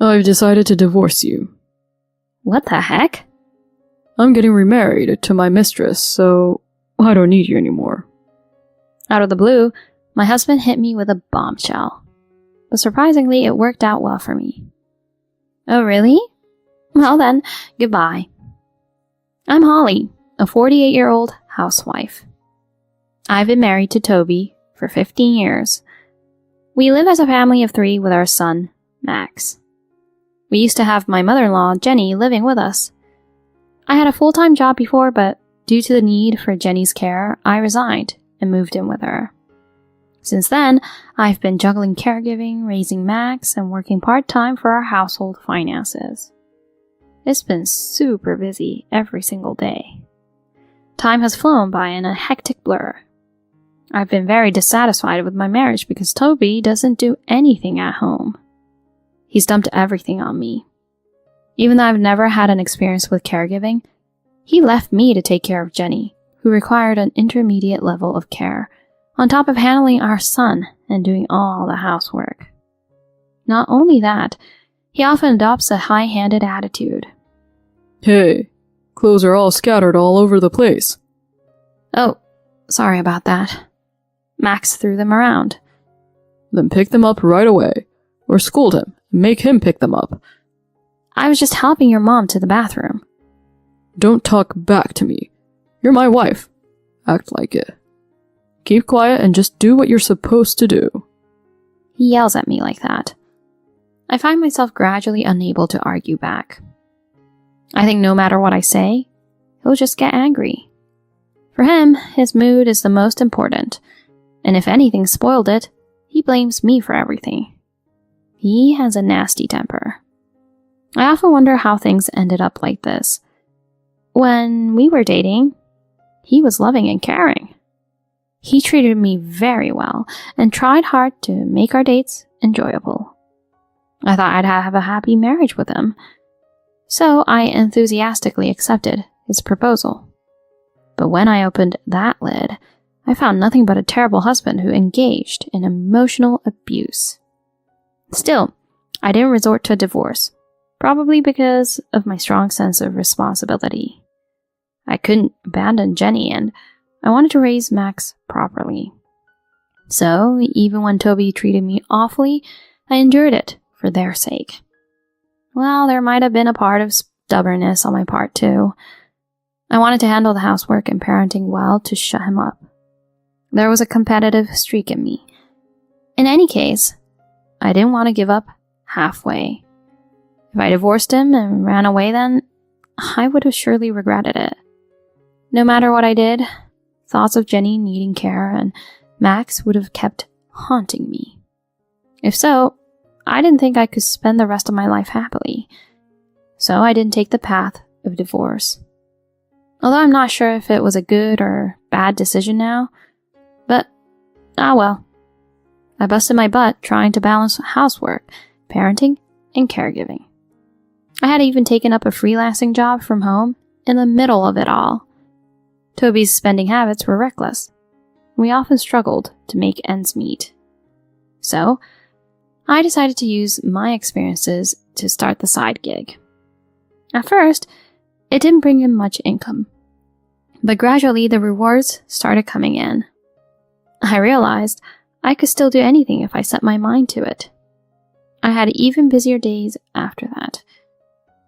I've decided to divorce you. What the heck? I'm getting remarried to my mistress, so I don't need you anymore. Out of the blue, my husband hit me with a bombshell. But surprisingly, it worked out well for me. Oh, really? Well then, goodbye. I'm Holly, a 48-year-old housewife. I've been married to Toby for 15 years. We live as a family of 3 with our son, Max. We used to have my mother-in-law, Jenny, living with us. I had a full-time job before, but due to the need for Jenny's care, I resigned and moved in with her. Since then, I've been juggling caregiving, raising Max, and working part-time for our household finances. It's been super busy every single day. Time has flown by in a hectic blur. I've been very dissatisfied with my marriage because Toby doesn't do anything at home. He's dumped everything on me. Even though I've never had an experience with caregiving, he left me to take care of Jenny, who required an intermediate level of care, on top of handling our son and doing all the housework. Not only that, he often adopts a high-handed attitude. Hey, clothes are all scattered all over the place. Oh, sorry about that. Max threw them around. Then pick them up right away, or scold him and make him pick them up. I was just helping your mom to the bathroom. Don't talk back to me. You're my wife. Act like it. Keep quiet and just do what you're supposed to do. He yells at me like that. I find myself gradually unable to argue back. I think no matter what I say, he'll just get angry. For him, his mood is the most important, and if anything spoiled it, he blames me for everything. He has a nasty temper. I often wonder how things ended up like this. When we were dating, he was loving and caring. He treated me very well and tried hard to make our dates enjoyable. I thought I'd have a happy marriage with him, so I enthusiastically accepted his proposal. But when I opened that lid, I found nothing but a terrible husband who engaged in emotional abuse. Still, I didn't resort to a divorce, probably because of my strong sense of responsibility. I couldn't abandon Jenny, and I wanted to raise Max properly. So, even when Toby treated me awfully, I endured it for their sake. Well, there might have been a part of stubbornness on my part too. I wanted to handle the housework and parenting well to shut him up. There was a competitive streak in me. In any case, I didn't want to give up halfway. If I divorced him and ran away then, I would have surely regretted it. No matter what I did, thoughts of Jenny needing care and Max would have kept haunting me. If so, I didn't think I could spend the rest of my life happily. So I didn't take the path of divorce. Although I'm not sure if it was a good or bad decision now, but well. I busted my butt trying to balance housework, parenting, and caregiving. I had even taken up a freelancing job from home in the middle of it all. Toby's spending habits were reckless. We often struggled to make ends meet. So, I decided to use my experiences to start the side gig. At first, it didn't bring in much income, but gradually the rewards started coming in. I realized I could still do anything if I set my mind to it. I had even busier days after that.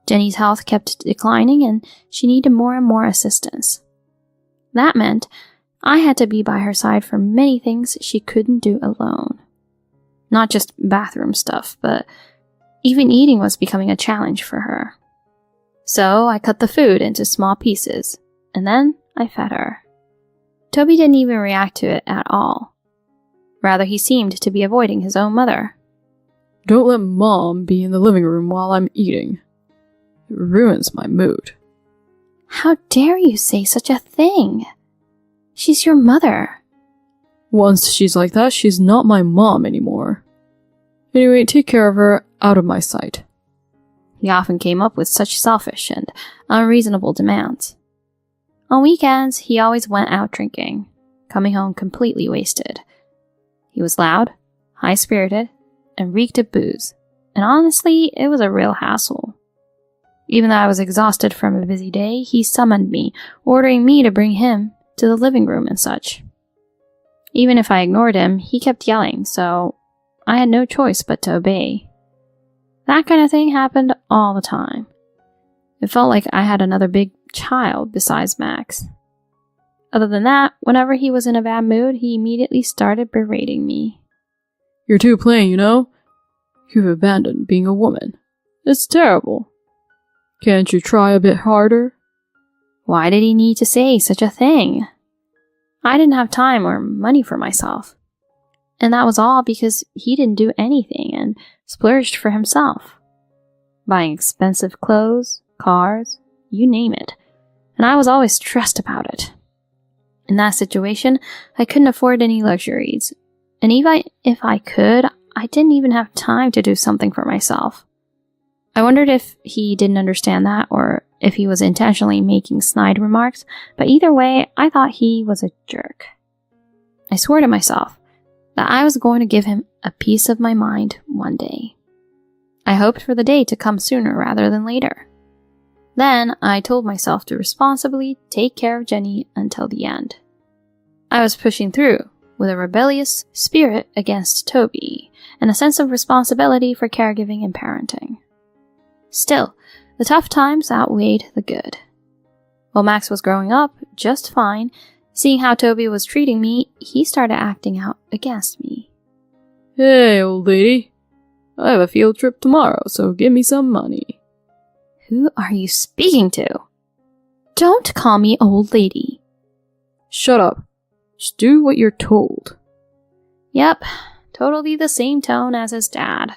Jenny's health kept declining and she needed more and more assistance. That meant I had to be by her side for many things she couldn't do alone. Not just bathroom stuff, but even eating was becoming a challenge for her. So I cut the food into small pieces, and then I fed her. Toby didn't even react to it at all. Rather, he seemed to be avoiding his own mother. Don't let Mom be in the living room while I'm eating. It ruins my mood. How dare you say such a thing? She's your mother. Once she's like that, she's not my mom anymore. Anyway, take care of her out of my sight. He often came up with such selfish and unreasonable demands. On weekends, he always went out drinking, coming home completely wasted. He was loud, high-spirited, and reeked of booze, and honestly, it was a real hassle. Even though I was exhausted from a busy day, he summoned me, ordering me to bring him to the living room and such. Even if I ignored him, he kept yelling, so I had no choice but to obey. That kind of thing happened all the time. It felt like I had another big child besides Max. Other than that, whenever he was in a bad mood, he immediately started berating me. You're too plain, you know? You've abandoned being a woman. It's terrible. Can't you try a bit harder? Why did he need to say such a thing? I didn't have time or money for myself. And that was all because he didn't do anything and splurged for himself. Buying expensive clothes, cars, you name it. And I was always stressed about it. In that situation, I couldn't afford any luxuries. And even if I could, I didn't even have time to do something for myself. I wondered if he didn't understand that or if he was intentionally making snide remarks, but either way, I thought he was a jerk. I swore to myself that I was going to give him a piece of my mind one day. I hoped for the day to come sooner rather than later. Then I told myself to responsibly take care of Jenny until the end. I was pushing through with a rebellious spirit against Toby and a sense of responsibility for caregiving and parenting. Still, the tough times outweighed the good. While Max was growing up just fine, seeing how Toby was treating me, he started acting out against me. Hey, old lady. I have a field trip tomorrow, so give me some money. Who are you speaking to? Don't call me old lady. Shut up. Just do what you're told. Yep, totally the same tone as his dad.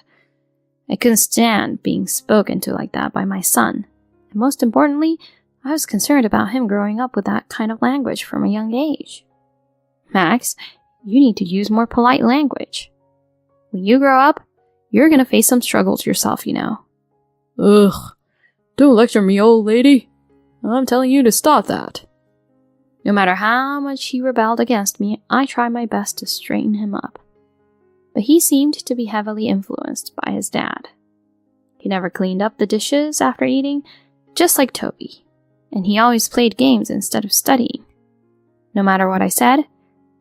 I couldn't stand being spoken to like that by my son. And most importantly, I was concerned about him growing up with that kind of language from a young age. Max, you need to use more polite language. When you grow up, you're gonna face some struggles yourself, you know. Ugh. Don't lecture me, old lady. I'm telling you to stop that. No matter how much he rebelled against me, I tried my best to straighten him up. But he seemed to be heavily influenced by his dad. He never cleaned up the dishes after eating, just like Toby, and he always played games instead of studying. No matter what I said,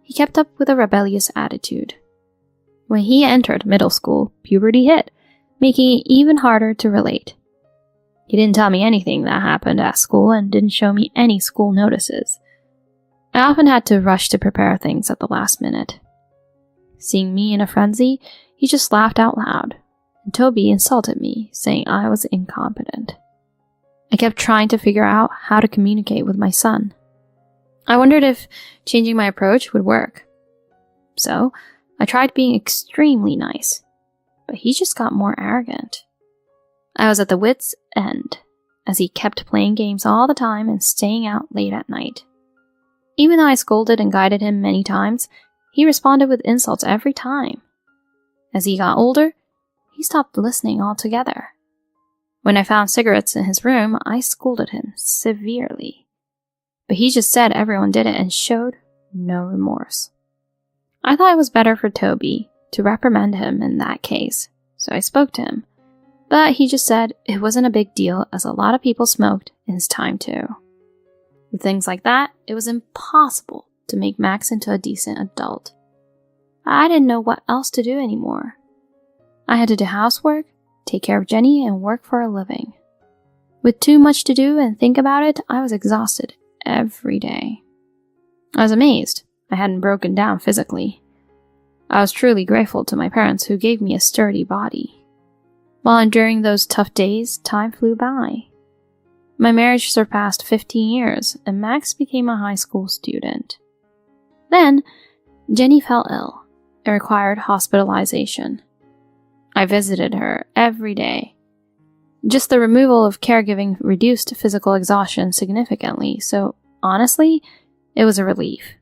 he kept up with a rebellious attitude. When he entered middle school, puberty hit, making it even harder to relate. He didn't tell me anything that happened at school and didn't show me any school notices. I often had to rush to prepare things at the last minute. Seeing me in a frenzy, he just laughed out loud, and Toby insulted me, saying I was incompetent. I kept trying to figure out how to communicate with my son. I wondered if changing my approach would work. So, I tried being extremely nice, but he just got more arrogant. I was at the wit's end, as he kept playing games all the time and staying out late at night. Even though I scolded and guided him many times, he responded with insults every time. As he got older, he stopped listening altogether. When I found cigarettes in his room, I scolded him severely. But he just said everyone did it and showed no remorse. I thought it was better for Toby to reprimand him in that case, so I spoke to him. But he just said it wasn't a big deal as a lot of people smoked in his time too. With things like that, it was impossible to make Max into a decent adult. I didn't know what else to do anymore. I had to do housework, take care of Jenny, and work for a living. With too much to do and think about it, I was exhausted every day. I was amazed I hadn't broken down physically. I was truly grateful to my parents who gave me a sturdy body. While enduring those tough days, time flew by. My marriage surpassed 15 years, and Max became a high school student. Then, Jenny fell ill and required hospitalization. I visited her every day. Just the removal of caregiving reduced physical exhaustion significantly, so honestly, it was a relief.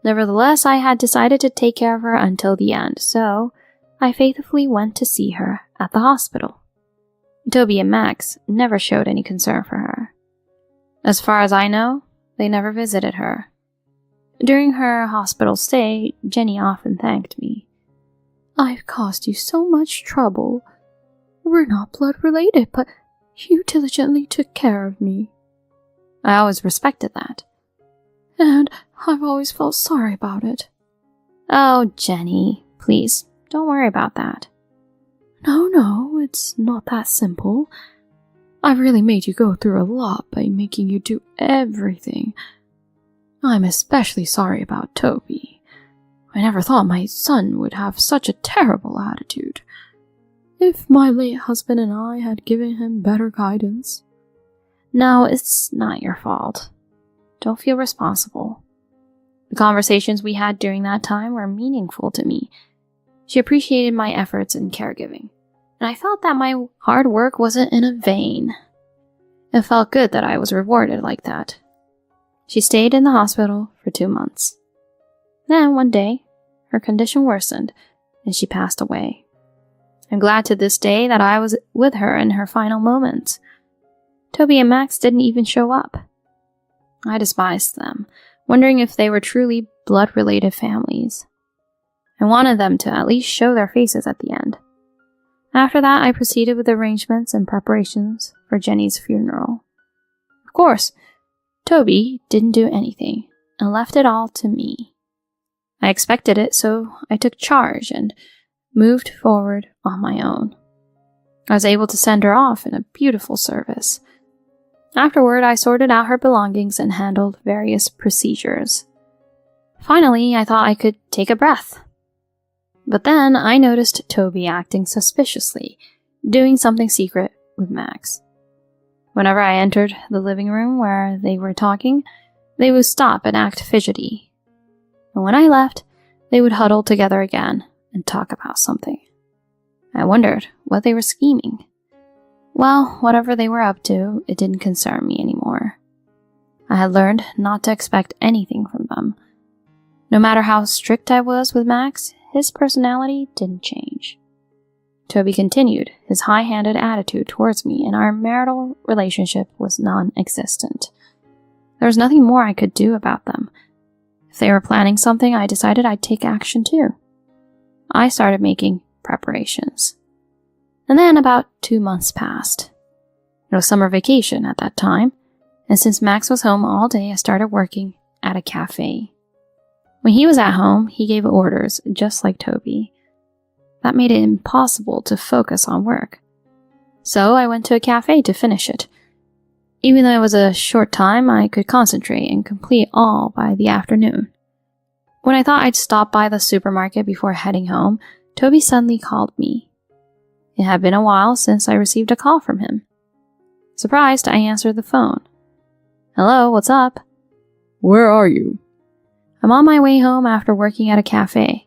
Nevertheless, I had decided to take care of her until the end, so I faithfully went to see her at the hospital. Toby and Max never showed any concern for her. As far as I know, they never visited her. During her hospital stay, Jenny often thanked me. "I've caused you so much trouble. We're not blood related, but you diligently took care of me. I always respected that. And I've always felt sorry about it. Oh, Jenny, please, don't worry about that. No, it's not that simple. I've really made you go through a lot by making you do everything. I'm especially sorry about Toby. I never thought my son would have such a terrible attitude. If my late husband and I had given him better guidance. No, it's not your fault. Don't feel responsible. The conversations we had during that time were meaningful to me. She appreciated my efforts in caregiving, and I felt that my hard work wasn't in vain. It felt good that I was rewarded like that. She stayed in the hospital for 2 months. Then, one day, her condition worsened, and she passed away. I'm glad to this day that I was with her in her final moments. Toby and Max didn't even show up. I despised them, wondering if they were truly blood-related families. I wanted them to at least show their faces at the end. After that, I proceeded with arrangements and preparations for Jenny's funeral. Of course, Toby didn't do anything and left it all to me. I expected it, so I took charge and moved forward on my own. I was able to send her off in a beautiful service. Afterward, I sorted out her belongings and handled various procedures. Finally, I thought I could take a breath. But then I noticed Toby acting suspiciously, doing something secret with Max. Whenever I entered the living room where they were talking, they would stop and act fidgety. And when I left, they would huddle together again and talk about something. I wondered what they were scheming. Well, whatever they were up to, it didn't concern me anymore. I had learned not to expect anything from them. No matter how strict I was with Max, his personality didn't change. Toby continued his high-handed attitude towards me, and our marital relationship was non-existent. There was nothing more I could do about them. If they were planning something, I decided I'd take action too. I started making preparations. And then about 2 months passed. It was summer vacation at that time, and since Max was home all day, I started working at a cafe. When he was at home, he gave orders just like Toby. That made it impossible to focus on work. So I went to a cafe to finish it. Even though it was a short time, I could concentrate and complete all by the afternoon. When I thought I'd stop by the supermarket before heading home, Toby suddenly called me. It had been a while since I received a call from him. Surprised, I answered the phone. Hello, what's up? Where are you? I'm on my way home after working at a cafe.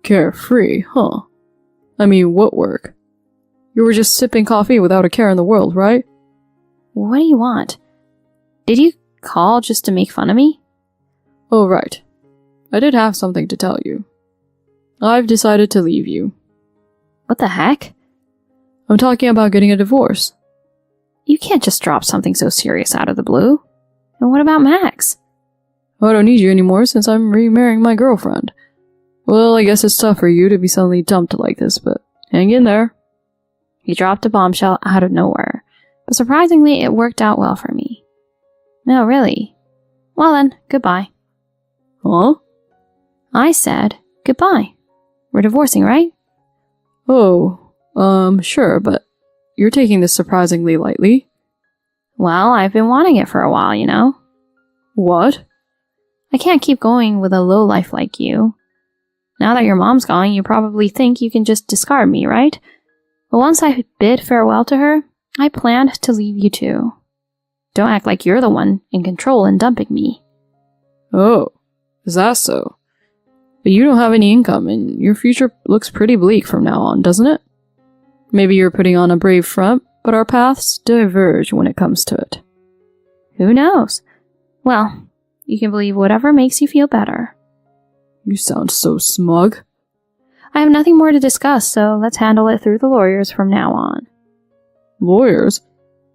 Carefree, huh? I mean, what work? You were just sipping coffee without a care in the world, right? What do you want? Did you call just to make fun of me? Oh, right. I did have something to tell you. I've decided to leave you. What the heck? I'm talking about getting a divorce. You can't just drop something so serious out of the blue. And what about Max? I don't need you anymore since I'm remarrying my girlfriend. Well, I guess it's tough for you to be suddenly dumped like this, but hang in there. He dropped a bombshell out of nowhere, but surprisingly, it worked out well for me. No, really. Well then, goodbye. Huh? I said goodbye. We're divorcing, right? Oh, sure, but you're taking this surprisingly lightly. Well, I've been wanting it for a while, you know. What? I can't keep going with a lowlife like you. Now that your mom's gone, you probably think you can just discard me, right? But once I bid farewell to her, I planned to leave you too. Don't act like you're the one in control and dumping me. Oh, is that so? But you don't have any income, and your future looks pretty bleak from now on, doesn't it? Maybe you're putting on a brave front, but our paths diverge when it comes to it. Who knows? Well, you can believe whatever makes you feel better. You sound so smug. I have nothing more to discuss, so let's handle it through the lawyers from now on. Lawyers?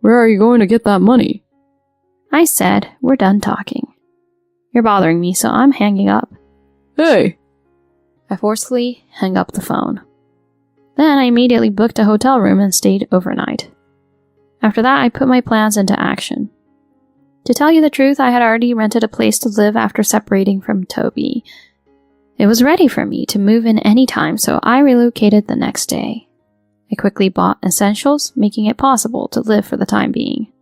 Where are you going to get that money? I said we're done talking. You're bothering me, so I'm hanging up. Hey! I forcefully hung up the phone. Then I immediately booked a hotel room and stayed overnight. After that, I put my plans into action. To tell you the truth, I had already rented a place to live after separating from Toby. It was ready for me to move in any time, so I relocated the next day. I quickly bought essentials, making it possible to live for the time being.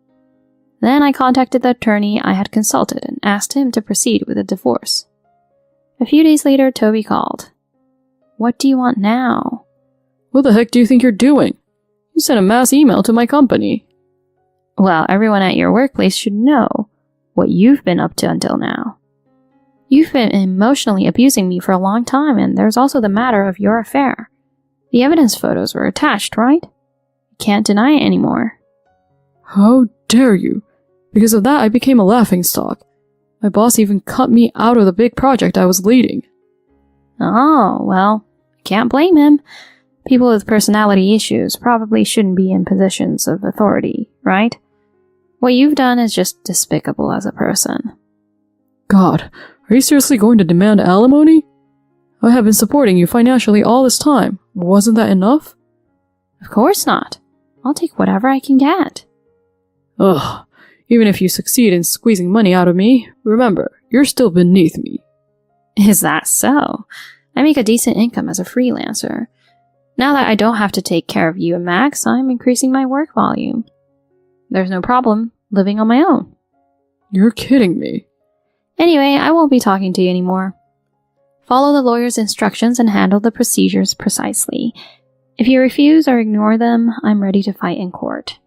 Then I contacted the attorney I had consulted and asked him to proceed with a divorce. A few days later, Toby called. "What do you want now?" What the heck do you think you're doing? You sent a mass email to my company. Well, everyone at your workplace should know what you've been up to until now. You've been emotionally abusing me for a long time, and there's also the matter of your affair. The evidence photos were attached, right? You can't deny it anymore. How dare you? Because of that, I became a laughingstock. My boss even cut me out of the big project I was leading. Oh, well, I can't blame him. People with personality issues probably shouldn't be in positions of authority, right? What you've done is just despicable as a person. God, are you seriously going to demand alimony? I have been supporting you financially all this time. Wasn't that enough? Of course not. I'll take whatever I can get. Ugh, even if you succeed in squeezing money out of me, remember, you're still beneath me. Is that so? I make a decent income as a freelancer. Now that I don't have to take care of you and Max, I'm increasing my work volume. There's no problem living on my own. You're kidding me. Anyway, I won't be talking to you anymore. Follow the lawyer's instructions and handle the procedures precisely. If you refuse or ignore them, I'm ready to fight in court.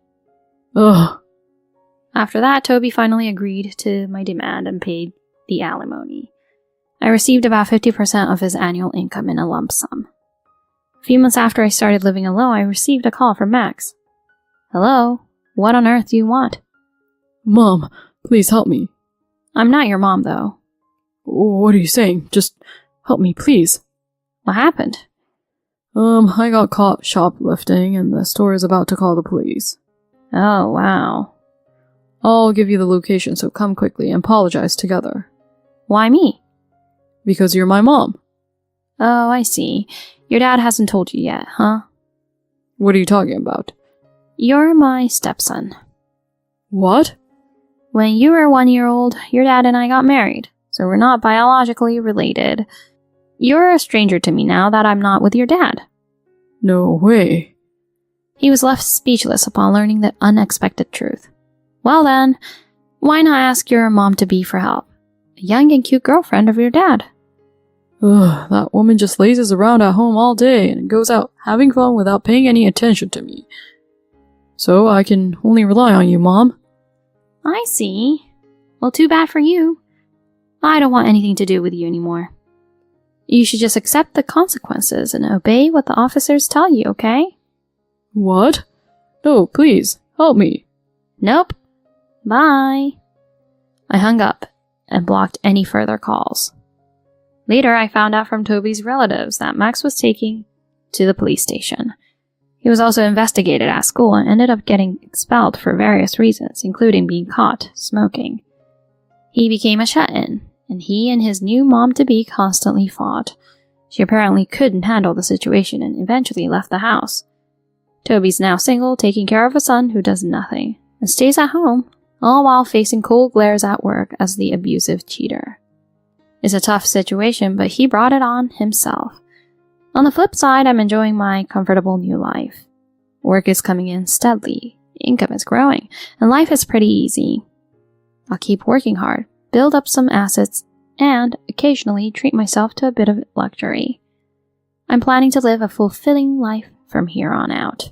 Ugh. After that, Toby finally agreed to my demand and paid the alimony. I received about 50% of his annual income in a lump sum. A few months after I started living alone, I received a call from Max. "Hello? What on earth do you want?" Mom, please help me. I'm not your mom, though. What are you saying? Just help me, please. What happened? I got caught shoplifting and the store is about to call the police. Oh, wow. I'll give you the location, so come quickly and apologize together. Why me? Because you're my mom. Oh, I see. Your dad hasn't told you yet, huh? What are you talking about? You're my stepson. What? When you were 1 year old, your dad and I got married, so we're not biologically related. You're a stranger to me now that I'm not with your dad. No way. He was left speechless upon learning the unexpected truth. Well then, why not ask your mom-to-be for help? A young and cute girlfriend of your dad. Ugh, that woman just lazes around at home all day and goes out having fun without paying any attention to me. So I can only rely on you, Mom. I see. Well, too bad for you. I don't want anything to do with you anymore. You should just accept the consequences and obey what the officers tell you, okay? What? No, please, help me. Nope. Bye. I hung up and blocked any further calls. Later, I found out from Toby's relatives that Max was taken to the police station. He was also investigated at school and ended up getting expelled for various reasons, including being caught smoking. He became a shut-in, and he and his new mom-to-be constantly fought. She apparently couldn't handle the situation and eventually left the house. Toby's now single, taking care of a son who does nothing, and stays at home, all while facing cold glares at work as the abusive cheater. It's a tough situation, but he brought it on himself. On the flip side, I'm enjoying my comfortable new life. Work is coming in steadily, income is growing, and life is pretty easy. I'll keep working hard, build up some assets, and occasionally treat myself to a bit of luxury. I'm planning to live a fulfilling life from here on out.